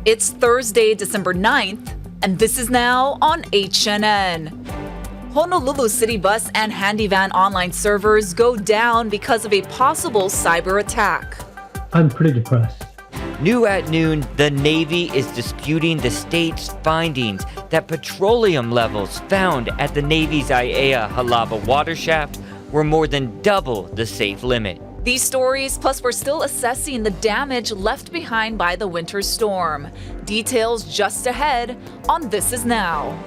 It's Thursday, December 9th, and this is now on HNN. Honolulu City Bus and Handy Van online servers go down because of a possible cyber attack. I'm pretty depressed. New at noon, the Navy is disputing the state's findings that petroleum levels found at the Navy's Aiea Halawa water shaft were more than double the safe limit. These stories, plus we're still assessing the damage left behind by the winter storm. Details just ahead on This Is Now.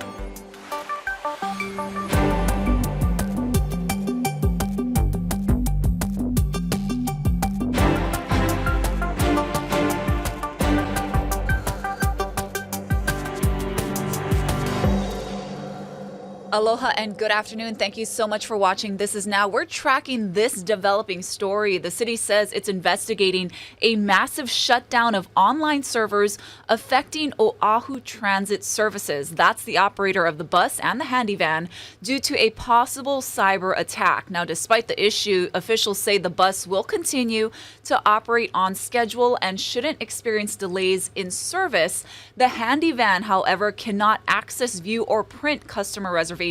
Aloha and good afternoon. Thank you so much for watching This Is Now. We're tracking this developing story. The city says it's investigating a massive shutdown of online servers affecting Oahu Transit Services. That's the operator of the bus and the handy van due to a possible cyber attack. Now, despite the issue, officials say the bus will continue to operate on schedule and shouldn't experience delays in service. The handy van, however, cannot access, view, or print customer reservations.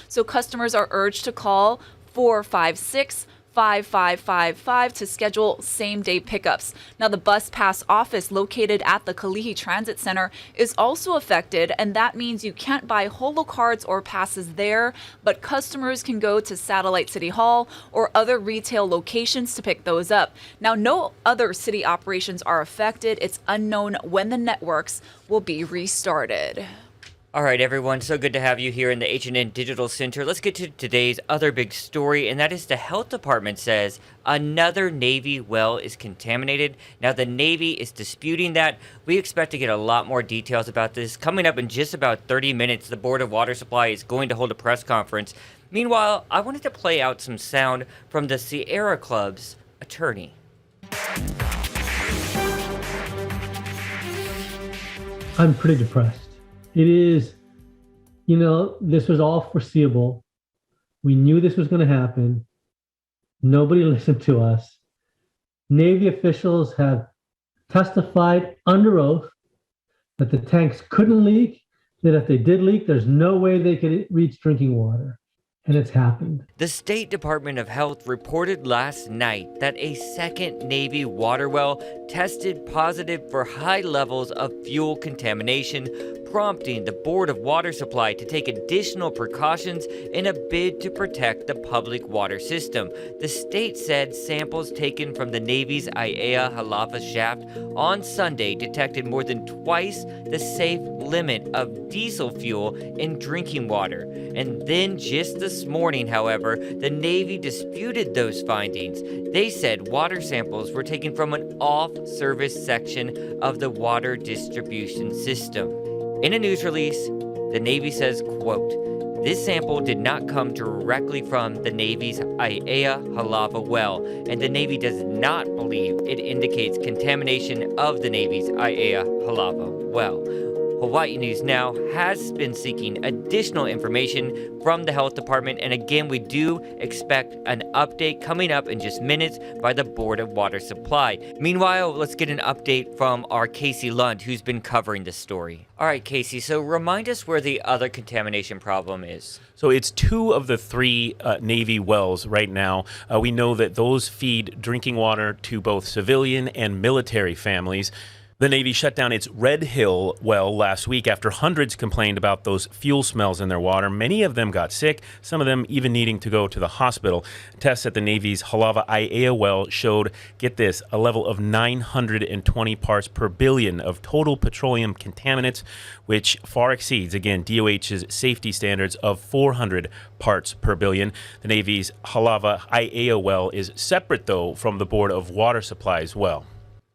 So customers are urged to call 456-5555 to schedule same-day pickups. Now, the Bus Pass office located at the Kalihi Transit Center is also affected, and that means you can't buy holo cards or passes there, but customers can go to Satellite City Hall or other retail locations to pick those up. Now, no other city operations are affected. It's unknown when the networks will be restarted. All right, everyone, so good to have you here in the H&N Digital Center. Let's get to today's other big story, and that is the health department says another Navy well is contaminated. Now, the Navy is disputing that. We expect to get a lot more details about this. Coming up in just about 30 minutes, the Board of Water Supply is going to hold a press conference. Meanwhile, I wanted to play out some sound from the Sierra Club's attorney. I'm pretty depressed. It is, this was all foreseeable. We knew this was going to happen. Nobody listened to us. Navy officials have testified under oath that the tanks couldn't leak, that if they did leak, there's no way they could reach drinking water. And it's happened. The State Department of Health reported last night that a second Navy water well tested positive for high levels of fuel contamination, prompting the Board of Water Supply to take additional precautions in a bid to protect the public water system. The state said samples taken from the Navy's Aiea Halawa shaft on Sunday detected more than twice the safe limit of diesel fuel in drinking water. And then just this morning, however, the Navy disputed those findings. They said water samples were taken from an off-service section of the water distribution system. In a news release, the Navy says, quote, "This sample did not come directly from the Navy's Aiea Halawa well, and the Navy does not believe it indicates contamination of the Navy's Aiea Halawa well." Hawaii News Now has been seeking additional information from the health department, and again, we do expect an update coming up in just minutes by the Board of Water Supply. Meanwhile, let's get an update from our Casey Lund, who's been covering this story. All right, Casey, so remind us where the other contamination problem is. So it's two of the three Navy wells right now. We know that those feed drinking water to both civilian and military families. The Navy shut down its Red Hill well last week after hundreds complained about those fuel smells in their water. Many of them got sick, some of them even needing to go to the hospital. Tests at the Navy's Halawa Aiea well showed, get this, a level of 920 parts per billion of total petroleum contaminants, which far exceeds, again, DOH's safety standards of 400 parts per billion. The Navy's Halawa Aiea well is separate, though, from the Board of Water Supply's well.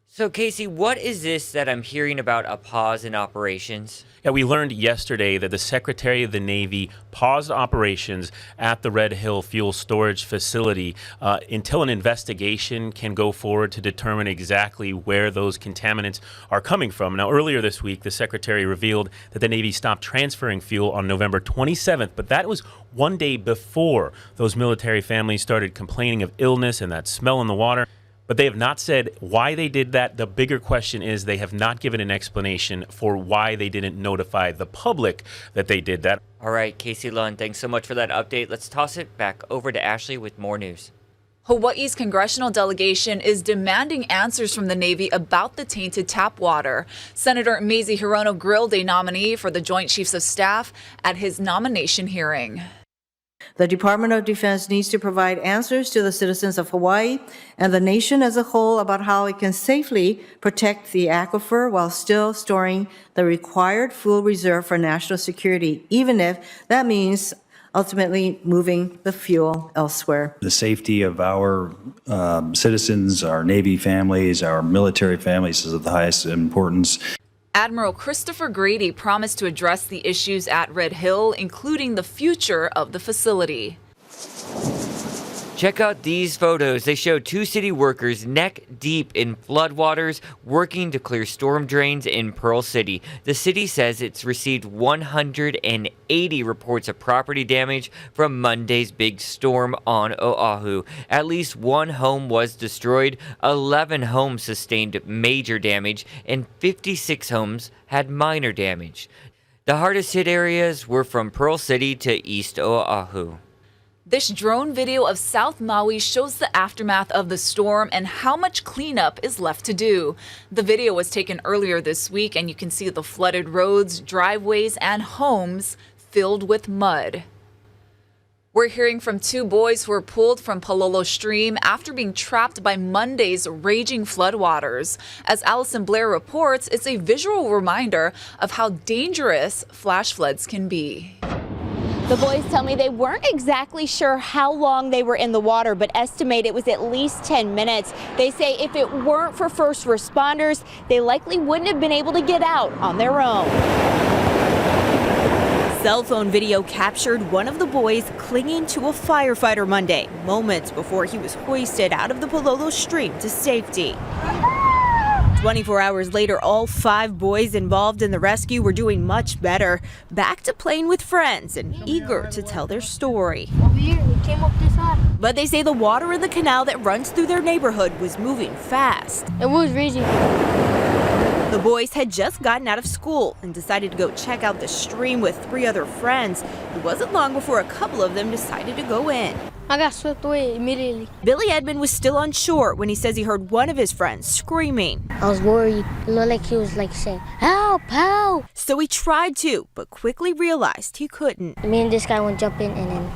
So, Casey, what is this that I'm hearing about a pause in operations? Yeah, we learned yesterday that the Secretary of the Navy paused operations at the Red Hill fuel storage facility until an investigation can go forward to determine exactly where those contaminants are coming from. Now, earlier this week, the Secretary revealed that the Navy stopped transferring fuel on November 27th, but that was one day before those military families started complaining of illness and that smell in the water. But they have not said why they did that. The bigger question is they have not given an explanation for why they didn't notify the public that they did that. All right, Casey Lund, thanks so much for that update. Let's toss it back over to Ashley with more news. Hawaii's congressional delegation is demanding answers from the Navy about the tainted tap water. Senator Mazie Hirono grilled a nominee for the Joint Chiefs of Staff at his nomination hearing. The Department of Defense needs to provide answers to the citizens of Hawaii and the nation as a whole about how it can safely protect the aquifer while still storing the required fuel reserve for national security, even if that means ultimately moving the fuel elsewhere. The safety of our citizens, our Navy families, our military families is of the highest importance. Admiral Christopher Grady promised to address the issues at Red Hill, including the future of the facility. Check out these photos. They show two city workers neck deep in floodwaters working to clear storm drains in Pearl City. The city says it's received 180 reports of property damage from Monday's big storm on Oahu. At least one home was destroyed, 11 homes sustained major damage, and 56 homes had minor damage. The hardest hit areas were from Pearl City to East Oahu. This drone video of South Maui shows the aftermath of the storm and how much cleanup is left to do. The video was taken earlier this week, and you can see the flooded roads, driveways, and homes filled with mud. We're hearing from two boys who were pulled from Palolo Stream after being trapped by Monday's raging floodwaters. As Allison Blair reports, it's a visual reminder of how dangerous flash floods can be. The boys tell me they weren't exactly sure how long they were in the water, but estimate it was at least 10 minutes. They say if it weren't for first responders, they likely wouldn't have been able to get out on their own. Cell phone video captured one of the boys clinging to a firefighter Monday, moments before he was hoisted out of the Palolo Stream to safety. 24 hours later, all 5 boys involved in the rescue were doing much better, back to playing with friends and eager to tell their story. Over here, we came up this side. But they say the water in the canal that runs through their neighborhood was moving fast. It was raging. The boys had just gotten out of school and decided to go check out the stream with 3 other friends. It wasn't long before a couple of them decided to go in. I got swept away immediately. Billy Edmond was still on shore when he says he heard one of his friends screaming. I was worried. It looked like he was saying, help, help. So he tried to, but quickly realized he couldn't. Me and this guy went jumping, and then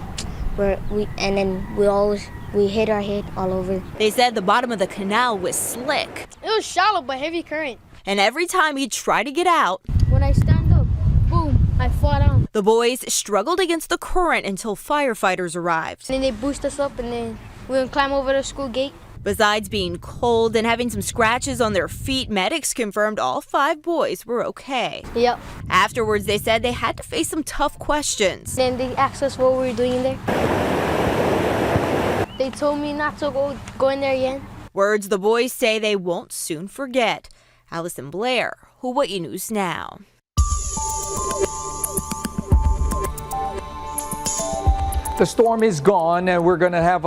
we hit our head all over. They said the bottom of the canal was slick. It was shallow but heavy current. And every time he'd try to get out, When I stand up, boom, I fall down. the boys struggled against the current until firefighters arrived. And then they boost us up, and then we would climb over the school gate. Besides being cold and having some scratches on their feet, medics confirmed all 5 boys were okay. Yep. Afterwards, they said they had to face some tough questions. Then they asked us what we were doing in there. They told me not to go in there again. Words the boys say they won't soon forget. Allison Blair, Hawaii News Now. The storm is gone, and we're going to have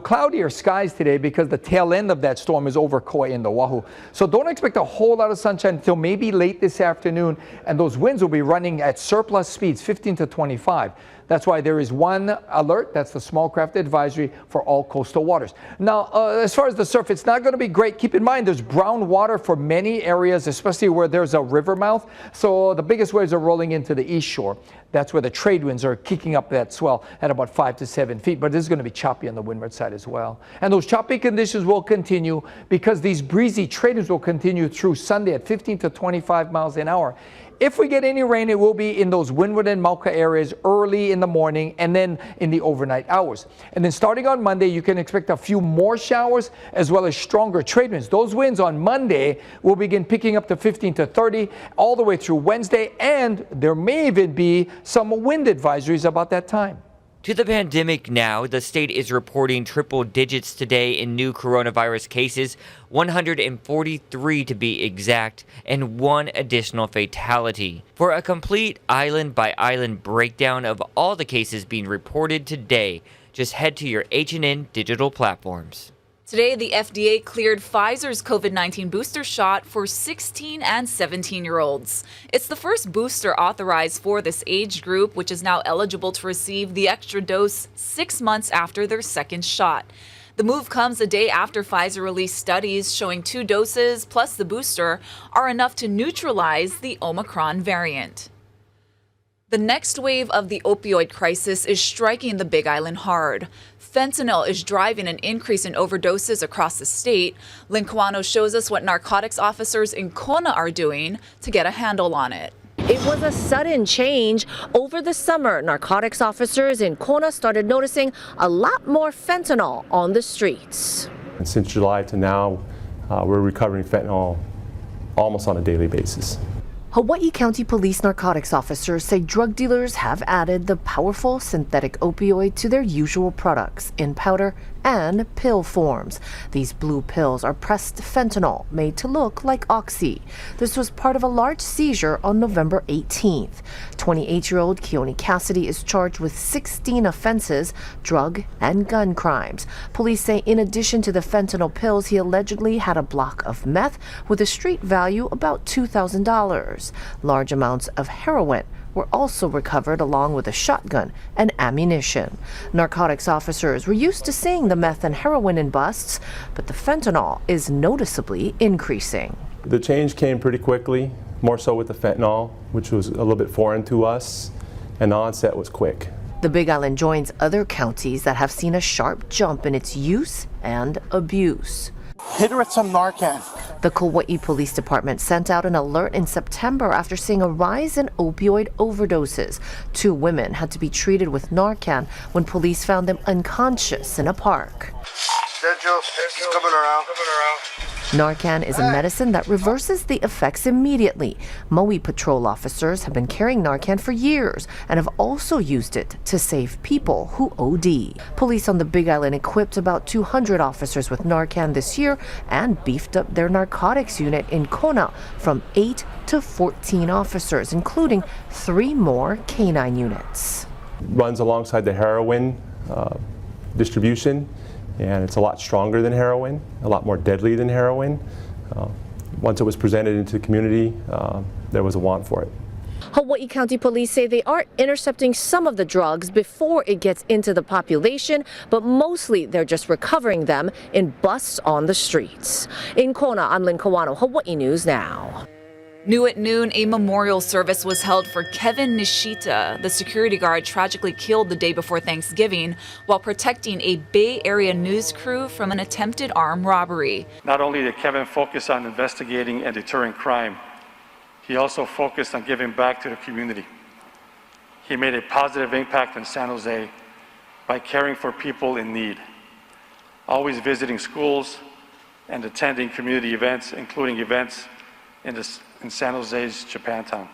cloudier skies today because the tail end of that storm is over Kauai and Oahu. So don't expect a whole lot of sunshine until maybe late this afternoon, and those winds will be running at surplus speeds, 15 to 25. That's why there is one alert. That's the small craft advisory for all coastal waters. Now, as far as the surf, it's not going to be great. Keep in mind, there's brown water for many areas, especially where there's a river mouth. So the biggest waves are rolling into the east shore. That's where the trade winds are kicking up that swell at about 5 to 7 feet. But this is going to be choppy on the windward side as well. And those choppy conditions will continue because these breezy trade winds will continue through Sunday at 15 to 25 miles an hour. If we get any rain, it will be in those windward and Mauka areas early in the morning and then in the overnight hours. And then starting on Monday, you can expect a few more showers as well as stronger trade winds. Those winds on Monday will begin picking up to 15 to 30 all the way through Wednesday, and there may even be some wind advisories about that time. To the pandemic now, the state is reporting triple digits today in new coronavirus cases, 143 to be exact, and 1 additional fatality. For a complete island-by-island breakdown of all the cases being reported today, just head to your H&N digital platforms. Today, the FDA cleared Pfizer's COVID-19 booster shot for 16 and 17-year-olds. It's the first booster authorized for this age group, which is now eligible to receive the extra dose 6 months after their second shot. The move comes a day after Pfizer released studies showing 2 doses plus the booster are enough to neutralize the Omicron variant. The next wave of the opioid crisis is striking the Big Island hard. Fentanyl is driving an increase in overdoses across the state. Lynn Kawano shows us what narcotics officers in Kona are doing to get a handle on it. It was a sudden change. Over the summer, narcotics officers in Kona started noticing a lot more fentanyl on the streets. And since July to now, we're recovering fentanyl almost on a daily basis. Hawaii County Police narcotics officers say drug dealers have added the powerful synthetic opioid to their usual products in powder and pill forms. These blue pills are pressed fentanyl made to look like oxy. This was part of a large seizure on November 18th. 28-year-old Keone Cassidy is charged with 16 offenses, drug and gun crimes. Police say in addition to the fentanyl pills, he allegedly had a block of meth with a street value about $2,000. Large amounts of heroin were also recovered along with a shotgun and ammunition. Narcotics officers were used to seeing the meth and heroin in busts, but the fentanyl is noticeably increasing. The change came pretty quickly, more so with the fentanyl, which was a little bit foreign to us, and the onset was quick. The Big Island joins other counties that have seen a sharp jump in its use and abuse. Hit her with some Narcan. The Kauai Police Department sent out an alert in September after seeing a rise in opioid overdoses. 2 women had to be treated with Narcan when police found them unconscious in a park. Coming around. Narcan is a medicine that reverses the effects immediately. Maui patrol officers have been carrying Narcan for years and have also used it to save people who OD. Police on the Big Island equipped about 200 officers with Narcan this year and beefed up their narcotics unit in Kona from 8 to 14 officers, including 3 more canine units. Runs alongside the heroin distribution, and it's a lot stronger than heroin, a lot more deadly than heroin. Once it was presented into the community, there was a want for it. Hawaii County Police say they are intercepting some of the drugs before it gets into the population, but mostly they're just recovering them in busts on the streets. In Kona, I'm Lynn Kawano, Hawaii News Now. New at noon, a memorial service was held for Kevin Nishita. The security guard tragically killed the day before Thanksgiving while protecting a Bay Area news crew from an attempted armed robbery. Not only did Kevin focus on investigating and deterring crime, he also focused on giving back to the community. He made a positive impact in San Jose by caring for people in need, always visiting schools and attending community events, including events in San Jose's Japantown.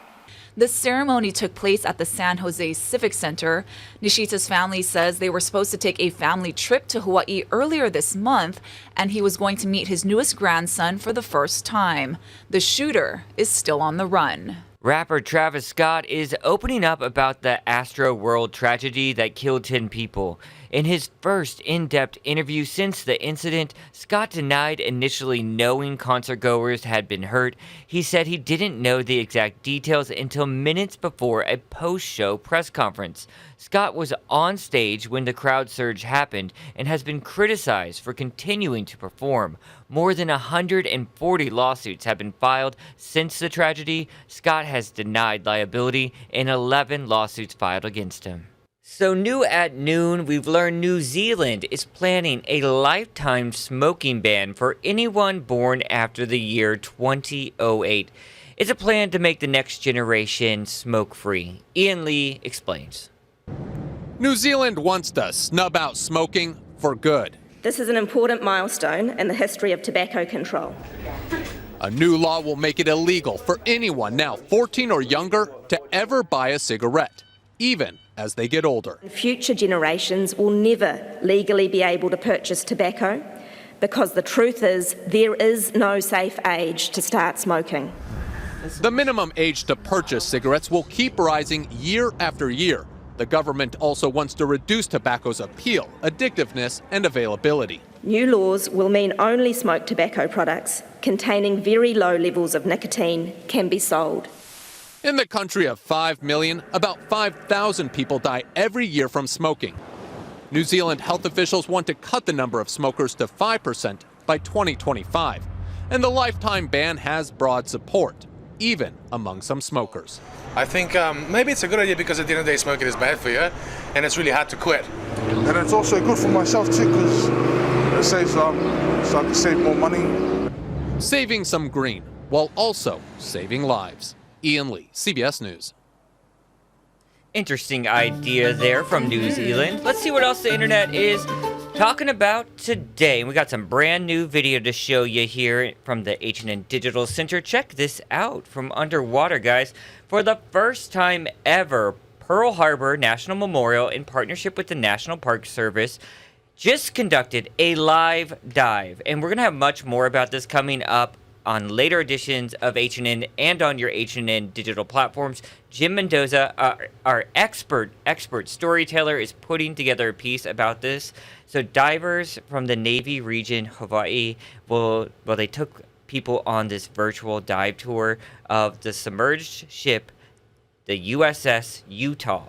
The ceremony took place at the San Jose Civic Center. Nishita's family says they were supposed to take a family trip to Hawaii earlier this month, and he was going to meet his newest grandson for the first time. The shooter is still on the run. Rapper Travis Scott is opening up about the Astro World tragedy that killed 10 people. In his first in-depth interview since the incident, Scott denied initially knowing concertgoers had been hurt. He said he didn't know the exact details until minutes before a post-show press conference. Scott was on stage when the crowd surge happened and has been criticized for continuing to perform. More than 140 lawsuits have been filed since the tragedy. Scott has denied liability in 11 lawsuits filed against him. So new at noon, we've learned New Zealand is planning a lifetime smoking ban for anyone born after the year 2008. It's a plan to make the next generation smoke-free. Ian Lee explains. New Zealand wants to snub out smoking for good. This is an important milestone in the history of tobacco control. A new law will make it illegal for anyone now 14 or younger to ever buy a cigarette, even as they get older. Future generations will never legally be able to purchase tobacco because the truth is there is no safe age to start smoking. The minimum age to purchase cigarettes will keep rising year after year. The government also wants to reduce tobacco's appeal, addictiveness, and availability. New laws will mean only smoked tobacco products containing very low levels of nicotine can be sold. In the country of 5 million, about 5,000 people die every year from smoking. New Zealand health officials want to cut the number of smokers to 5% by 2025. And the lifetime ban has broad support, even among some smokers. I think maybe it's a good idea because at the end of the day, smoking is bad for you, and it's really hard to quit. And it's also good for myself too, because it saves, so I can save more money. Saving some green, while also saving lives. Ian Lee, CBS News. Interesting idea there from New Zealand. Let's see what else the internet is talking about today. We got some brand new video to show you here from the H&N Digital Center. Check this out from underwater, guys. For the first time ever, Pearl Harbor National Memorial, in partnership with the National Park Service, just conducted a live dive. And we're going to have much more about this coming up on later editions of H&N and on your H&N digital platforms. Jim Mendoza, our expert storyteller, is putting together a piece about this. So divers from the Navy region, Hawaii, they took people on this virtual dive tour of the submerged ship, the USS Utah,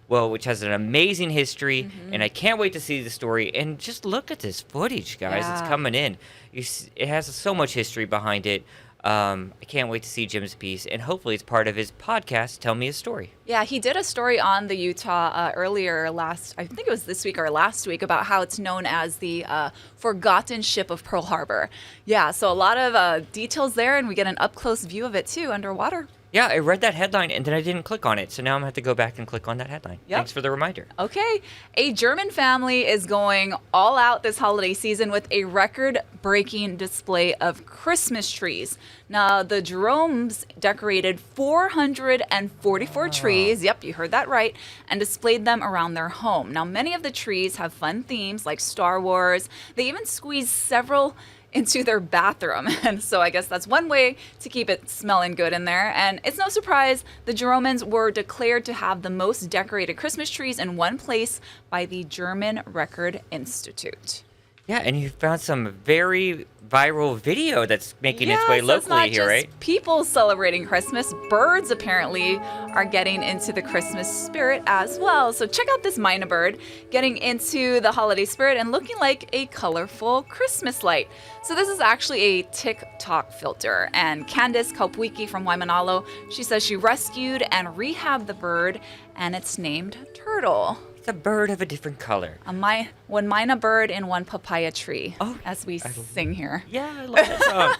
which has an amazing history, and I can't wait to see the story. And just look at this footage, guys. Yeah. It's coming in. It has so much history behind it. I can't wait to see Jim's piece, and hopefully it's part of his podcast, Tell Me a Story. Yeah, he did a story on the Utah earlier I think it was this week or last week, about how it's known as the forgotten ship of Pearl Harbor. Yeah, so a lot of details there, and we get an up-close view of it, too, underwater. Yeah, I read that headline, and then I didn't click on it, so now I'm going to have to go back and click on that headline. Yep. Thanks for the reminder. Okay, a German family is going all out this holiday season with a record-breaking display of Christmas trees. Now, the Jeromes decorated 444 trees, yep, you heard that right, and displayed them around their home. Now, many of the trees have fun themes like Star Wars. They even squeezed several into their bathroom. And so I guess that's one way to keep it smelling good in there. And it's no surprise the Jeromans were declared to have the most decorated Christmas trees in one place by the German Record Institute. Yeah, and you found some very viral video that's making its way locally here, right? People celebrating Christmas. Birds apparently are getting into the Christmas spirit as well. So check out this myna bird getting into the holiday spirit and looking like a colorful Christmas light. So this is actually a TikTok filter. And Candice Kaupwiki from Waimanalo, she says she rescued and rehabbed the bird, and it's named Turtle. It's a bird of a different color. One myna bird in one papaya tree, as we sing here. Yeah, I love that song.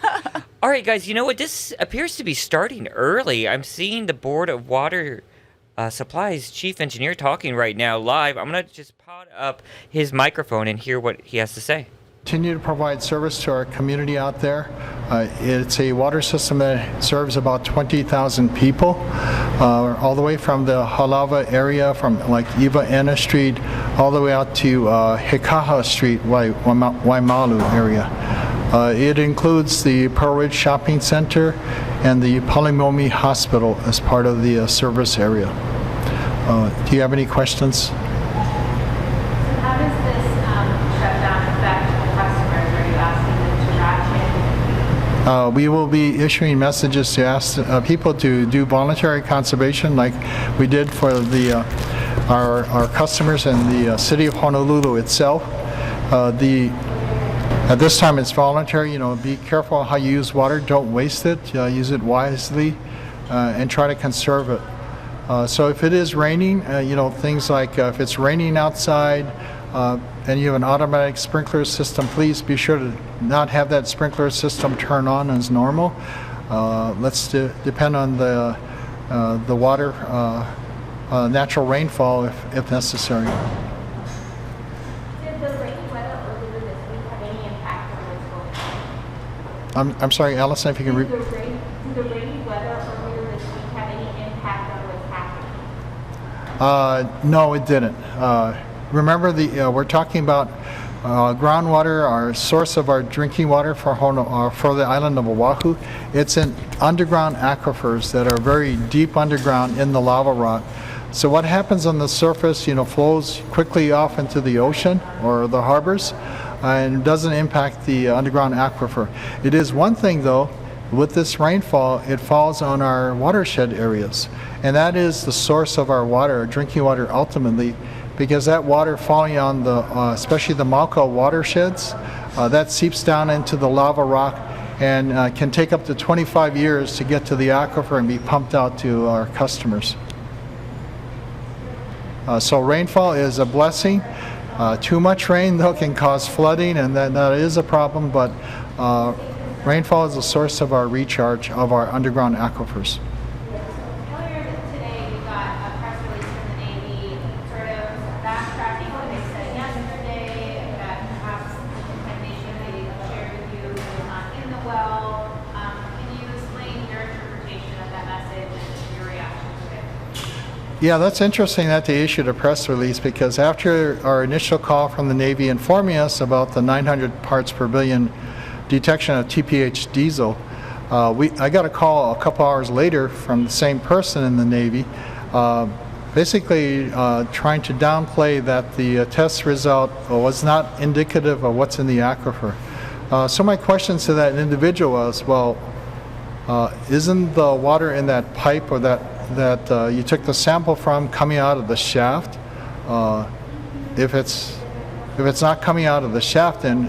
All right, guys, you know what? This appears to be starting early. I'm seeing the Board of Water Supplies chief engineer talking right now live. I'm going to just pot up his microphone and hear what he has to say. Continue to provide service to our community out there. It's a water system that serves about 20,000 people, all the way from the Halawa area, from like Iwa-Ena Street, all the way out to Hikaha Street, Waimalu area. It includes the Pearl Ridge Shopping Center and the Palimomi Hospital as part of the service area. Do you have any questions? How does this shutdown affect customers? Are you asking them to ration? We will be issuing messages to ask people to do voluntary conservation like we did for our customers in the city of Honolulu itself. At this time it's voluntary. Be careful how you use water. Don't waste it. Use it wisely and try to conserve it. So if it is raining, things like if it's raining outside and you have an automatic sprinkler system, please be sure to not have that sprinkler system turn on as normal. Let's depend on the water, natural rainfall if necessary. Did the rainy weather earlier this week have any impact on what's going on? I'm sorry, Allison, if you can Did the rainy weather earlier this week have any impact on what's happening? No, it didn't. Remember, we're talking about groundwater, our source of our drinking water for the island of Oahu. It's in underground aquifers that are very deep underground in the lava rock. So what happens on the surface, flows quickly off into the ocean or the harbors, and doesn't impact the underground aquifer. It is one thing, though, with this rainfall, it falls on our watershed areas, and that is the source of our water, our drinking water, ultimately, because that water falling on the, especially the Malco watersheds, that seeps down into the lava rock and can take up to 25 years to get to the aquifer and be pumped out to our customers. So rainfall is a blessing. Too much rain, though, can cause flooding, and that is a problem, but rainfall is the source of our recharge of our underground aquifers. Earlier today, we got a press release from the Navy sort of backtracking what they said yesterday, that perhaps the contamination they shared with you was not in the well. Can you explain your interpretation of that message and your reaction to it? Yeah, that's interesting that they issued a press release, because after our initial call from the Navy informing us about the 900 parts per billion detection of TPH diesel, I got a call a couple hours later from the same person in the Navy, basically trying to downplay that the test result was not indicative of what's in the aquifer. So my question to that individual was, well, isn't the water in that pipe or that you took the sample from coming out of the shaft? If it's not coming out of the shaft, then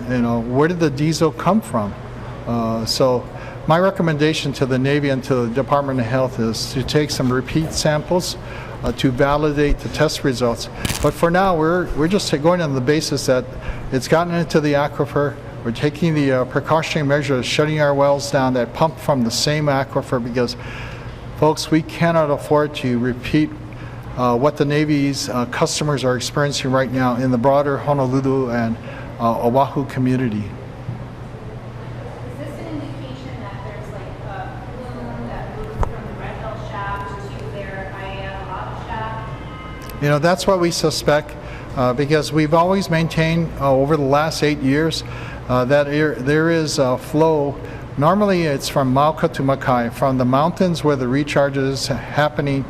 where did the diesel come from? So my recommendation to the Navy and to the Department of Health is to take some repeat samples to validate the test results. But for now, we're just going on the basis that it's gotten into the aquifer. We're taking the precautionary measures, shutting our wells down that pump from the same aquifer, because, folks, we cannot afford to repeat what the Navy's customers are experiencing right now in the broader Honolulu and Oahu community. Is this an indication that there's like a plume that moved from the Red Hill shaft to their Aiea Halawa shaft? That's what we suspect, because we've always maintained over the last 8 years that there is a flow. Normally it's from Mauka to Makai, from the mountains where the recharge is happening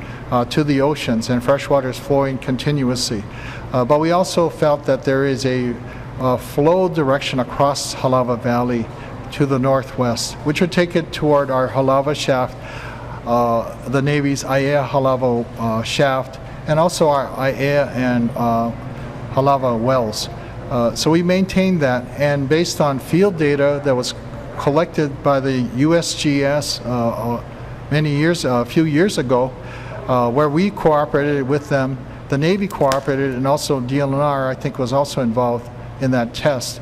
to the oceans, and fresh water is flowing continuously. But we also felt that there is a flow direction across Halawa Valley to the northwest, which would take it toward our Halawa shaft, the Navy's Aiea Halawa shaft, and also our Aiea and Halawa wells. So we maintained that, and based on field data that was collected by the USGS a few years ago, where we cooperated with them, the Navy cooperated, and also DLNR, I think, was also involved in that test.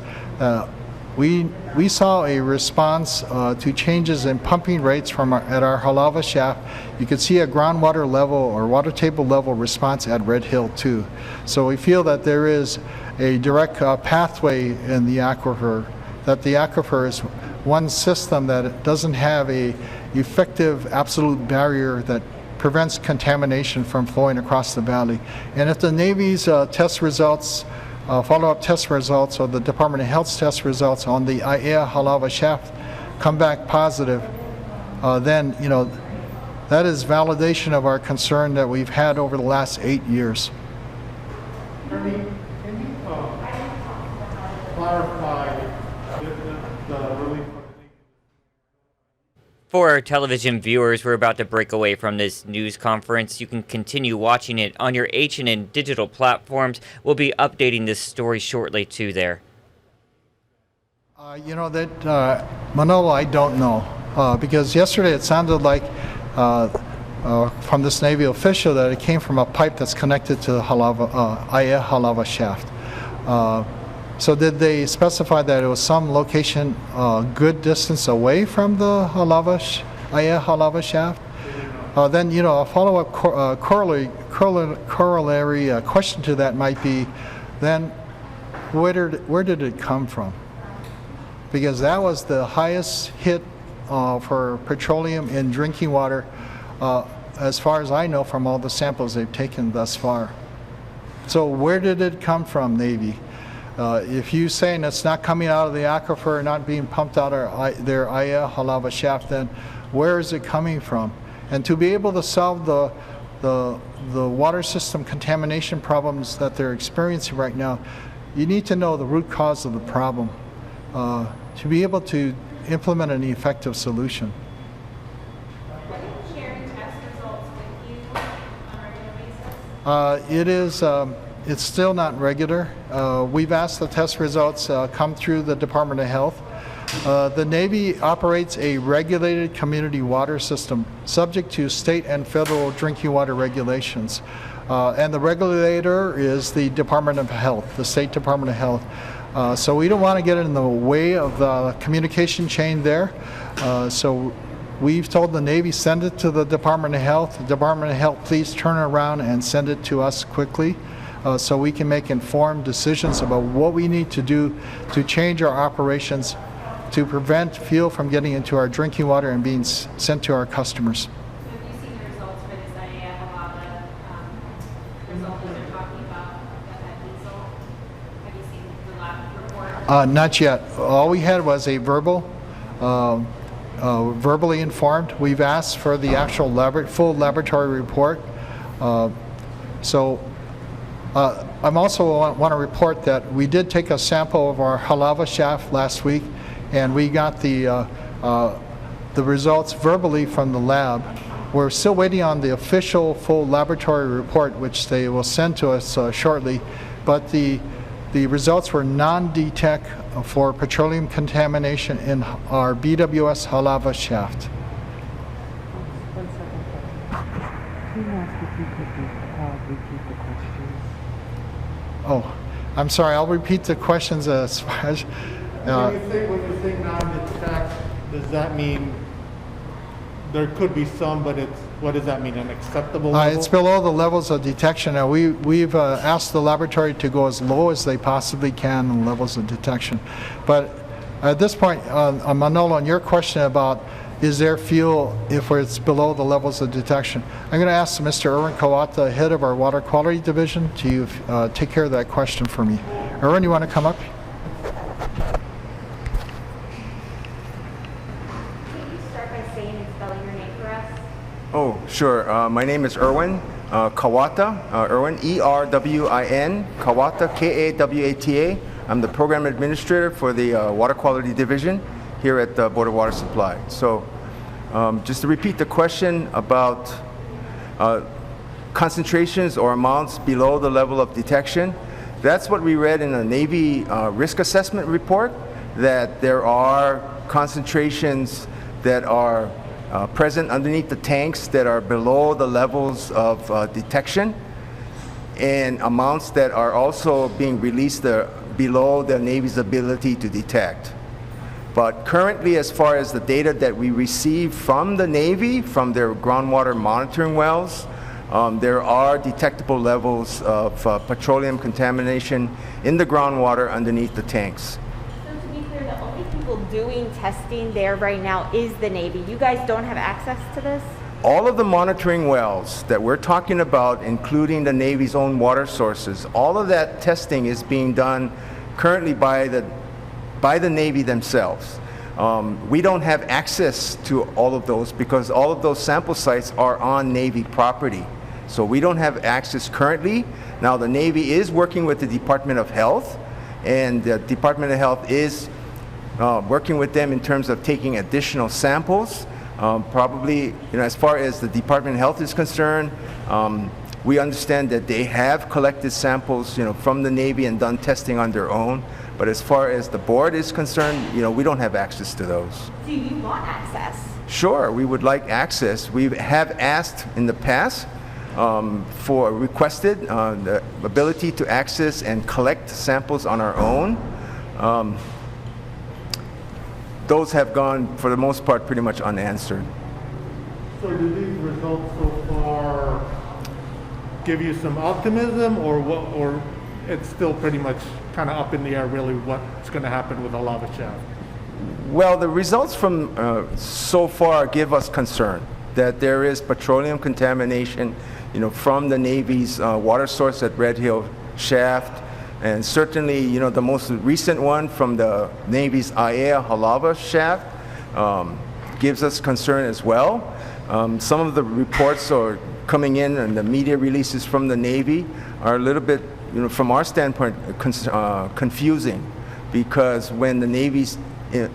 We saw a response to changes in pumping rates at our Halawa shaft. You could see a groundwater level or water table level response at Red Hill too. So we feel that there is a direct pathway in the aquifer, that the aquifer is one system that doesn't have a effective absolute barrier that prevents contamination from flowing across the valley. And if the Navy's test results, follow-up test results, or the Department of Health's test results on the Aiea Halawa shaft come back positive, then that is validation of our concern that we've had over the last 8 years. Ernie, can you clarify the relief? For our television viewers, we're about to break away from this news conference. You can continue watching it on your H&N digital platforms. We'll be updating this story shortly too there. Manolo, I don't know, because yesterday it sounded like from this Navy official that it came from a pipe that's connected to the Aiea Halawa shaft. So did they specify that it was some location a good distance away from the Aiea Halawa shaft? Then a follow-up corollary question to that might be, then where did it come from? Because that was the highest hit for petroleum in drinking water, as far as I know, from all the samples they've taken thus far. So where did it come from, Navy? If you're saying it's not coming out of the aquifer, not being pumped out of their Aiea Halawa shaft, then where is it coming from? And to be able to solve the the water system contamination problems that they're experiencing right now, you need to know the root cause of the problem to be able to implement an effective solution. It's still not regular. We've asked the test results come through the Department of Health. The Navy operates a regulated community water system subject to state and federal drinking water regulations. And the regulator is the Department of Health, the State Department of Health. So we don't want to get in the way of the communication chain there. So we've told the Navy, send it to the Department of Health. The Department of Health, please turn around and send it to us quickly so we can make informed decisions about what we need to do to change our operations to prevent fuel from getting into our drinking water and being sent to our customers. So have you seen the results for this Aiea Halawa result that they're talking about, that diesel? Have you seen the lab report? Not yet. All we had was a verbally informed. We've asked for the actual full laboratory report. I'm also want to report that we did take a sample of our Halawa shaft last week, and we got the results verbally from the lab. We're still waiting on the official full laboratory report, which they will send to us shortly, but the results were non-detect for petroleum contamination in our BWS Halawa shaft. One second. Can you ask if you could repeat the questions? Oh, I'm sorry, I'll repeat the questions as far as... when you say non-detect, does that mean there could be some, but what does that mean, an acceptable level? It's below the levels of detection. Now, we've asked the laboratory to go as low as they possibly can in levels of detection. But at this point, Manolo, on your question about is there fuel if it's below the levels of detection, I'm going to ask Mr. Erwin Kawata, head of our Water Quality Division, to take care of that question for me. Erwin, you want to come up? Oh, sure. My name is Erwin Kawata. Erwin, E-R-W-I-N, Kawata, K-A-W-A-T-A. I'm the program administrator for the Water Quality Division here at the Board of Water Supply. So just to repeat the question about concentrations or amounts below the level of detection, that's what we read in the Navy risk assessment report, that there are concentrations that are present underneath the tanks that are below the levels of detection, and amounts that are also being released below the Navy's ability to detect. But currently, as far as the data that we receive from the Navy, from their groundwater monitoring wells, there are detectable levels of petroleum contamination in the groundwater underneath the tanks. Doing testing there right now is the Navy. You guys don't have access to this? All of the monitoring wells that we're talking about, including the Navy's own water sources, all of that testing is being done currently by the Navy themselves. We don't have access to all of those because all of those sample sites are on Navy property. So we don't have access currently. Now the Navy is working with the Department of Health, and the Department of Health is working with them in terms of taking additional samples. Probably, as far as the Department of Health is concerned, we understand that they have collected samples, from the Navy and done testing on their own. But as far as the board is concerned, we don't have access to those. Do you want access? Sure, we would like access. We have asked in the past requested the ability to access and collect samples on our own. Those have gone, for the most part, pretty much unanswered. So do these results so far give you some optimism, or it's still pretty much kind of up in the air, really, what's going to happen with the lava shaft? Well, the results from so far give us concern that there is petroleum contamination, from the Navy's water source at Red Hill Shaft. And certainly, the most recent one from the Navy's Aiea Halawa shaft gives us concern as well. Some of the reports or coming in and the media releases from the Navy are a little bit, from our standpoint, confusing, because when the Navy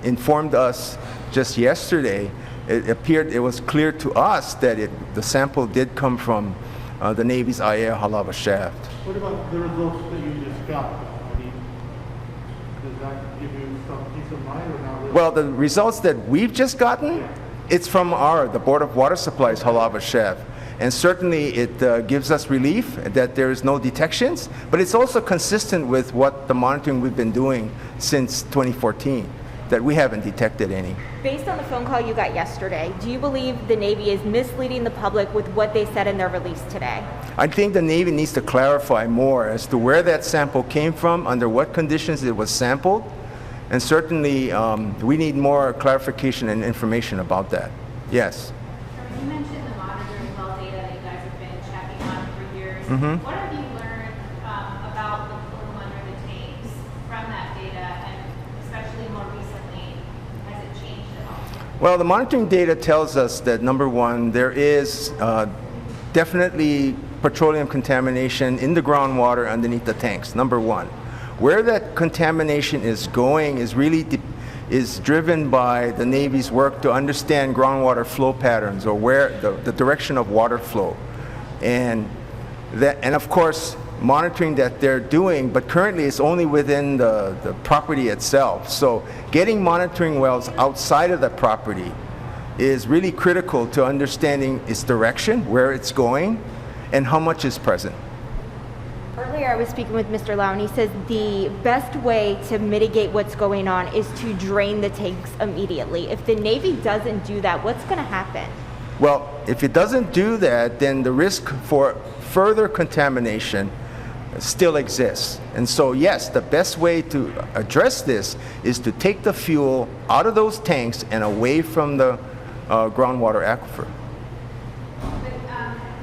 informed us just yesterday, it was clear to us that the sample did come from the Navy's Aiea Halawa shaft. What about the results that you just got? I mean, does that give you some peace of mind or not really? Well, the results that we've just gotten, it's from the Board of Water Supply's Halawa shaft. And certainly it gives us relief that there is no detections, but it's also consistent with what the monitoring we've been doing since 2014, that we haven't detected any. Based on the phone call you got yesterday, do you believe the Navy is misleading the public with what they said in their release today? I think the Navy needs to clarify more as to where that sample came from, under what conditions it was sampled, and certainly we need more clarification and information about that. Yes. You mentioned the monitoring well data that you guys have been checking on for years. Mm-hmm. What have you learned about the plume under the tanks from that data, and especially more recently, has it changed at all? Well, the monitoring data tells us that, number one, there is definitely petroleum contamination in the groundwater underneath the tanks, number one. Where that contamination is going is really is driven by the Navy's work to understand groundwater flow patterns, or where the direction of water flow. And of course, monitoring that they're doing, but currently it's only within the property itself. So getting monitoring wells outside of the property is really critical to understanding its direction, where it's going, and how much is present. Earlier I was speaking with Mr. Lau, and he says the best way to mitigate what's going on is to drain the tanks immediately. If the Navy doesn't do that, what's going to happen? Well, if it doesn't do that, then the risk for further contamination still exists. And so, yes, the best way to address this is to take the fuel out of those tanks and away from the groundwater aquifer.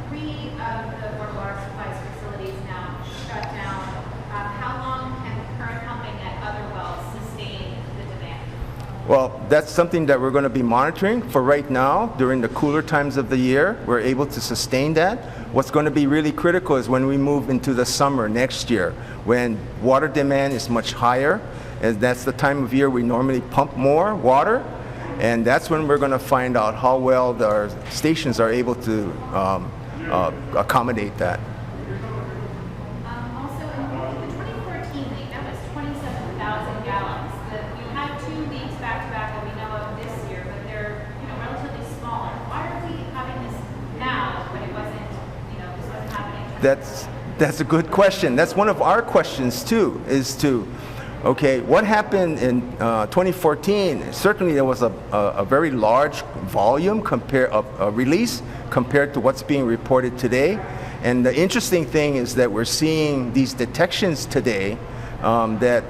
Three of the Board of Water Supplies facilities now shut down. How long can current pumping at other wells sustain the demand? Well, that's something that we're going to be monitoring. For right now, during the cooler times of the year, we're able to sustain that. What's going to be really critical is when we move into the summer next year, when water demand is much higher, and that's the time of year we normally pump more water, and that's when we're going to find out how well our stations are able to accommodate that. Also, in the 2014 leak, that was 27,000 gallons. You had 2 leaks back-to-back that we know of this year, but they're relatively smaller. Why are we having this now when it wasn't, this wasn't happening? That's a good question. That's one of our questions too, is to, okay, what happened in 2014? Certainly there was a very large volume of release compared to what's being reported today. And the interesting thing is that we're seeing these detections today that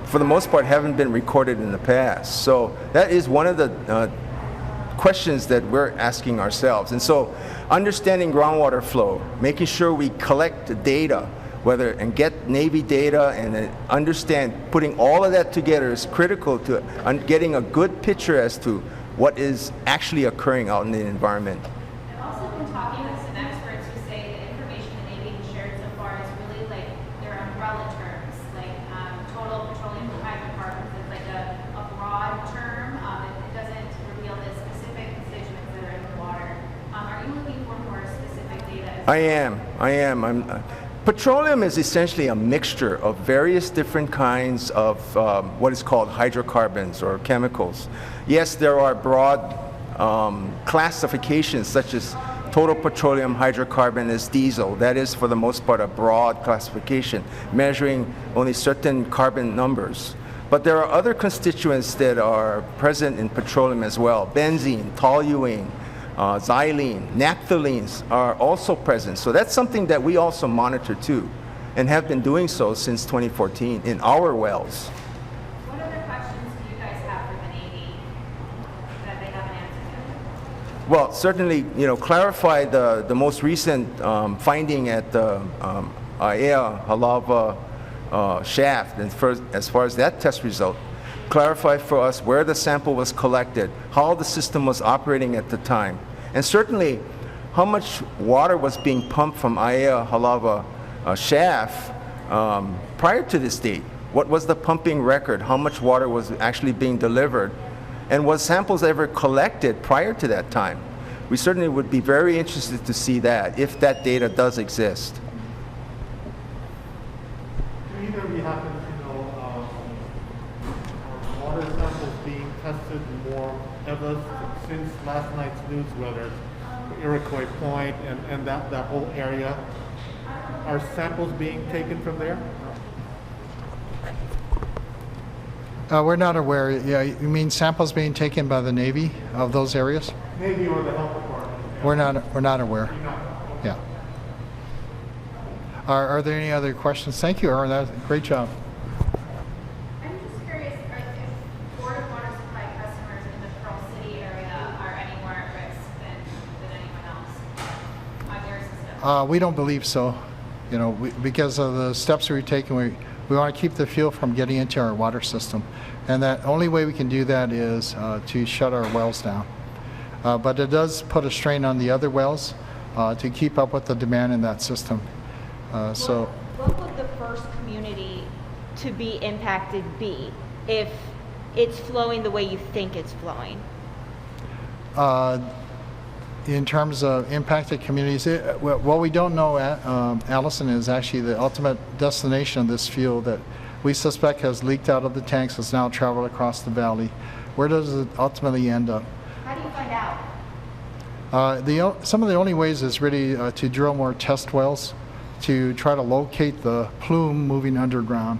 for the most part haven't been recorded in the past. So that is one of the questions that we're asking ourselves. And so understanding groundwater flow, making sure we collect the data, and get Navy data and understand, putting all of that together is critical to getting a good picture as to what is actually occurring out in the environment. I've also been talking with some experts who say the information the Navy has shared so far is really like their umbrella terms, like total petroleum hydrocarbons is like a broad term. It doesn't reveal the specific constituents that are in the water. Are you looking for more specific data? I am. Petroleum is essentially a mixture of various different kinds of what is called hydrocarbons or chemicals. Yes, there are broad classifications such as total petroleum hydrocarbon is diesel. That is, for the most part, a broad classification, measuring only certain carbon numbers. But there are other constituents that are present in petroleum as well. Benzene, toluene, xylene, naphthalenes are also present. So that's something that we also monitor too, and have been doing so since 2014 in our wells. What other questions do you guys have for the Navy that they haven't answered yet? Well, certainly, clarify the most recent finding at the Aiea Halawa shaft, and as far as that test result. Clarify for us where the sample was collected, how the system was operating at the time, and certainly how much water was being pumped from Aiea Halawa shaft prior to this date. What was the pumping record? How much water was actually being delivered? And was samples ever collected prior to that time? We certainly would be very interested to see that, if that data does exist. Do either of you happen to know water samples being tested more ever since last night's news, whether it's Iroquois Point and that whole area? Are samples being taken from there? We're not aware. Yeah, you mean samples being taken by the Navy of those areas? Navy or the health department? We're not aware. Yeah. Are there any other questions? Thank you, Aaron. That's a great job. I'm just curious if Board of Water Supply customers in the Pearl City area are any more at risk than anyone else on your system? We don't believe so. You know, because of the steps we've taken, we want to keep the fuel from getting into our water system. And that only way we can do that is to shut our wells down. But it does put a strain on the other wells to keep up with the demand in that system. What would the first community to be impacted be if it's flowing the way you think it's flowing? In terms of impacted communities, what we don't know, Allison, is actually the ultimate destination of this fuel that we suspect has leaked out of the tanks, has now traveled across the valley. Where does it ultimately end up? How do you find out? Some of the only ways is really to drill more test wells to try to locate the plume moving underground.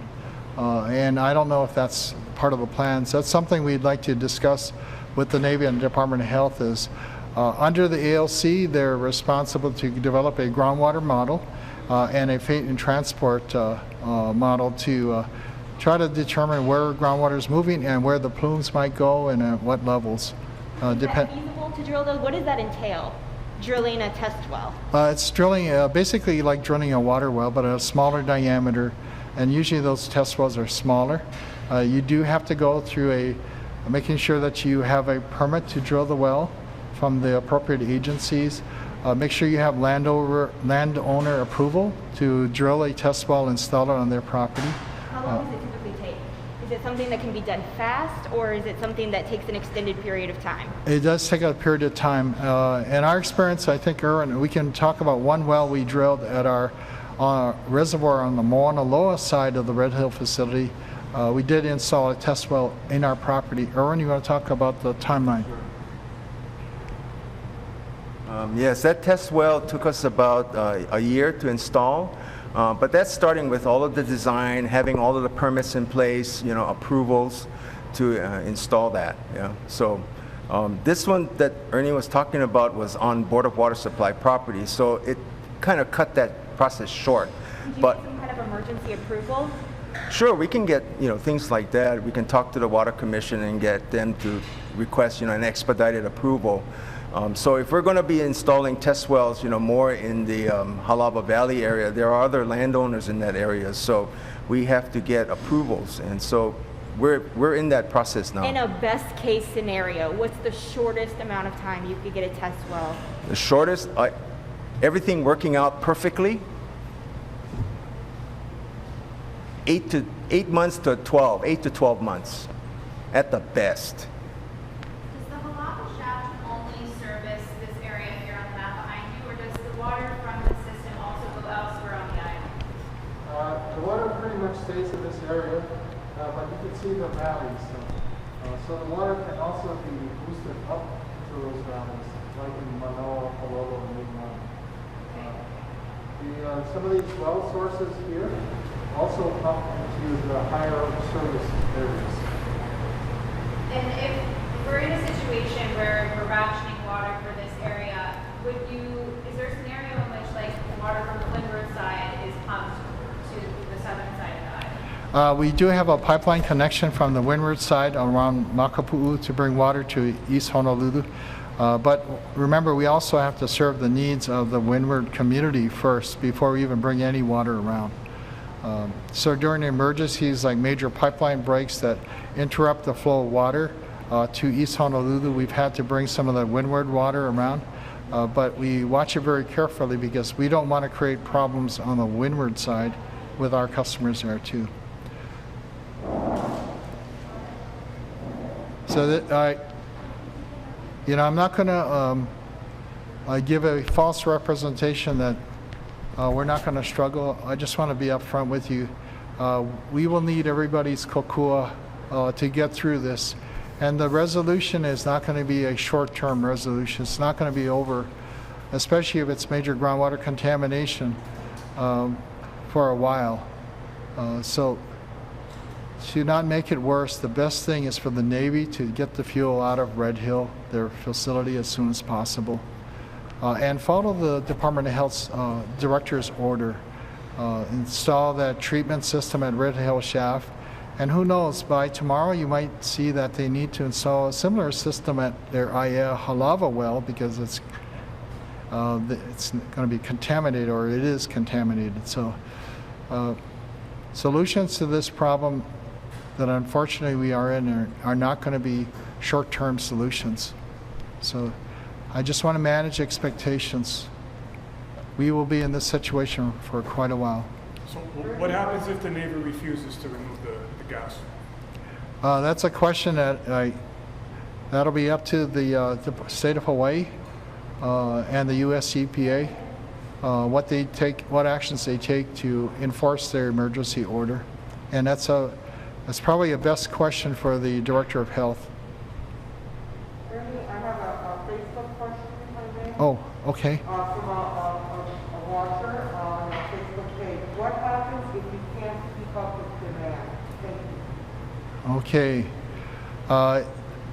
And I don't know if that's part of the plans. That's something we'd like to discuss with the Navy and the Department of Health. Is under the ALC, they're responsible to develop a groundwater model and a fate and transport model to try to determine where groundwater is moving and where the plumes might go and at what levels. Is that feasible to drill those? What does that entail, drilling a test well? It's drilling basically like drilling a water well, but at a smaller diameter, and usually those test wells are smaller. You do have to go through making sure that you have a permit to drill the well from the appropriate agencies. Make sure you have landowner approval to drill a test well, install it on their property. How long does it typically take? Is it something that can be done fast, or is it something that takes an extended period of time? It does take a period of time. In our experience, I think, Erwin, we can talk about one well we drilled at our reservoir on the Mauna Loa side of the Red Hill facility. We did install a test well in our property. Erwin, you want to talk about the timeline? Yes, that test well took us about a year to install, but that's starting with all of the design, having all of the permits in place, approvals to install that. Yeah. So this one that Ernie was talking about was on Board of Water Supply property, so it kind of cut that process short. Did you get some kind of emergency approval? Sure, we can get things like that. We can talk to the Water Commission and get them to request an expedited approval. So if we're going to be installing test wells, more in the Halawa Valley area, there are other landowners in that area, so we have to get approvals, and so we're in that process now. In a best case scenario, what's the shortest amount of time you could get a test well? The shortest, everything working out perfectly, 8 to 12 months at the best. Does the Halawa shaft only service this area here on the map behind you, or does the water from the system also go elsewhere on the island? The water pretty much stays in this area, but you can see the valleys. So the water can also be boosted up to those valleys, like in Manoa, Palolo, and Newman. Some of these well sources here also pump into the higher service areas. And if we're in a situation where we're rationing water for this area, is there a scenario in which the water from the windward side is pumped to the southern side of the island? We do have a pipeline connection from the windward side around Makapu'u to bring water to East Honolulu. But remember, we also have to serve the needs of the windward community first before we even bring any water around. So during emergencies like major pipeline breaks that interrupt the flow of water to East Honolulu, we've had to bring some of the windward water around. but we watch it very carefully because we don't want to create problems on the windward side with our customers there too. So that I'm not going to give a false representation that we're not going to struggle. I just want to be upfront with you. We will need everybody's kokua to get through this. And the resolution is not going to be a short-term resolution. It's not going to be over, especially if it's major groundwater contamination for a while. So to not make it worse, the best thing is for the Navy to get the fuel out of Red Hill, their facility, as soon as possible. And follow the Department of Health's director's order. Install that treatment system at Red Hill Shaft. And who knows, by tomorrow you might see that they need to install a similar system at their Aiea Halawa well because it's going to be contaminated, or it is contaminated. So solutions to this problem that unfortunately we are in are not going to be short-term solutions. So I just want to manage expectations. We will be in this situation for quite a while. So what happens if the Navy refuses to remove the gas? That's a question that'll be up to the state of Hawaii and the U.S. EPA, what actions they take to enforce their emergency order, and that's probably a best question for the Director of Health. Ernie, I have a Facebook question, if I may. Oh, okay. From a watcher on a Facebook page. What happens if you can't keep up with demand? Thank you. Okay.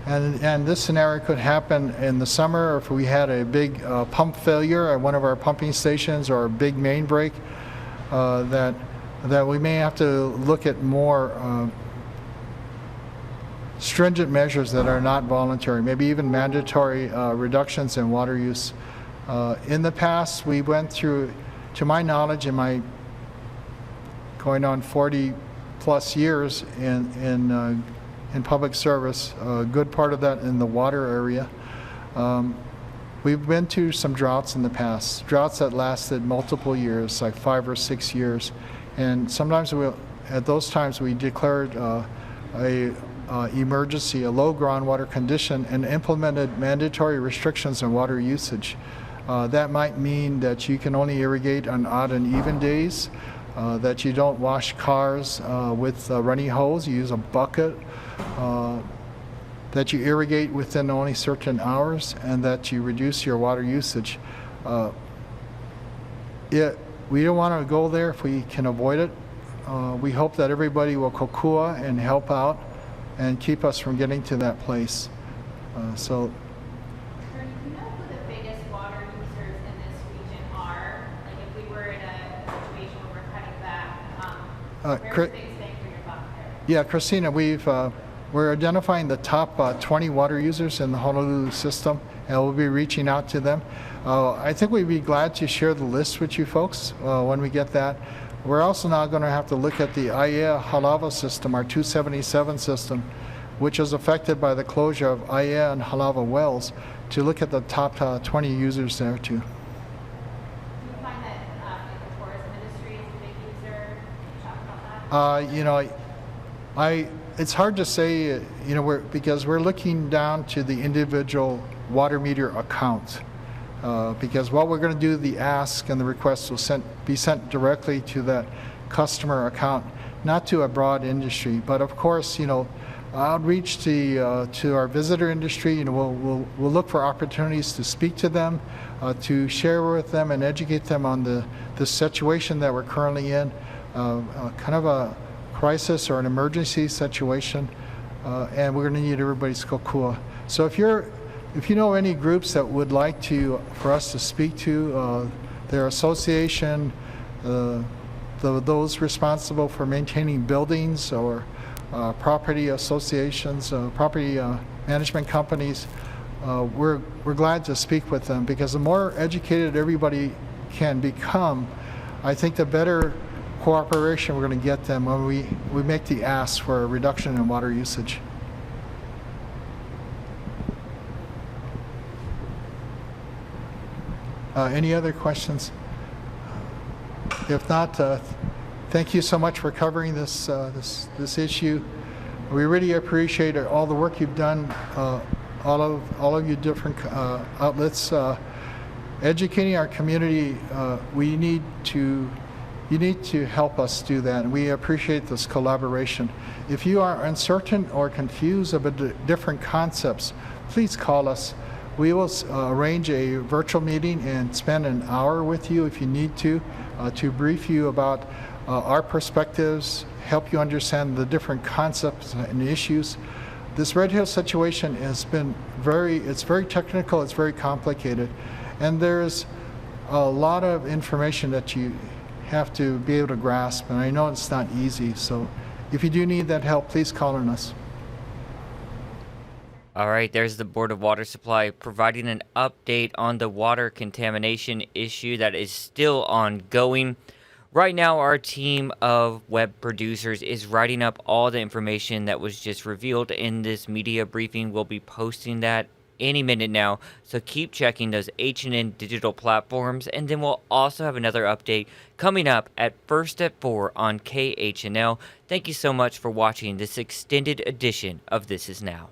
And this scenario could happen in the summer if we had a big pump failure at one of our pumping stations or a big main break, that we may have to look at more stringent measures that are not voluntary, maybe even mandatory reductions in water use. In the past, we went through, to my knowledge, in my going on 40 plus years in public service, a good part of that in the water area. We've been to some droughts in the past, droughts that lasted multiple years, like 5 or 6 years. And sometimes at those times we declared a emergency, a low groundwater condition, and implemented mandatory restrictions on water usage. That might mean that you can only irrigate on odd and even days, that you don't wash cars with a running hose, you use a bucket, that you irrigate within only certain hours, and that you reduce your water usage. We don't want to go there if we can avoid it. We hope that everybody will kokua and help out and keep us from getting to that place. So. Do you know who the biggest water users in this region are? Like if we were in a situation where we're cutting back, where are things staying for your buck there? Yeah, Christina, we're identifying the top 20 water users in the Honolulu system, and we'll be reaching out to them. I think we'd be glad to share the list with you folks when we get that. We're also now going to have to look at the Aiea Halawa system, our 277 system, which is affected by the closure of Aiea and Halawa wells, to look at the top 20 users there too. Do you find that the tourism industry is a big user? Can you talk about that? It's hard to say, because we're looking down to the individual water meter account. Because what we're going to do, the ask and the request will be sent directly to that customer account, not to a broad industry. But of course, outreach to our visitor industry. We'll look for opportunities to speak to them, to share with them and educate them on the situation that we're currently in, kind of a crisis or an emergency situation, and we're going to need everybody's kokua. So if you know any groups that would like for us to speak to, their association, those responsible for maintaining buildings, or property associations, property management companies, we're glad to speak with them, because the more educated everybody can become, I think the better cooperation we're going to get them when we make the ask for a reduction in water usage. Any other questions? If not, thank you so much for covering this issue. We really appreciate all the work you've done, all of you different outlets, educating our community. You need to help us do that, and we appreciate this collaboration. If you are uncertain or confused about different concepts, please call us. We will arrange a virtual meeting and spend an hour with you if you need to brief you about our perspectives, help you understand the different concepts and issues. This Red Hill situation has been very technical, it's very complicated, and there's a lot of information that you have to be able to grasp, and I know it's not easy, so if you do need that help, please call on us. All right, there's the Board of Water Supply providing an update on the water contamination issue that is still ongoing. Right now, our team of web producers is writing up all the information that was just revealed in this media briefing. We'll be posting that any minute now, so keep checking those H&N digital platforms, and then we'll also have another update coming up at First at 4 on KHNL. Thank you so much for watching this extended edition of This Is Now.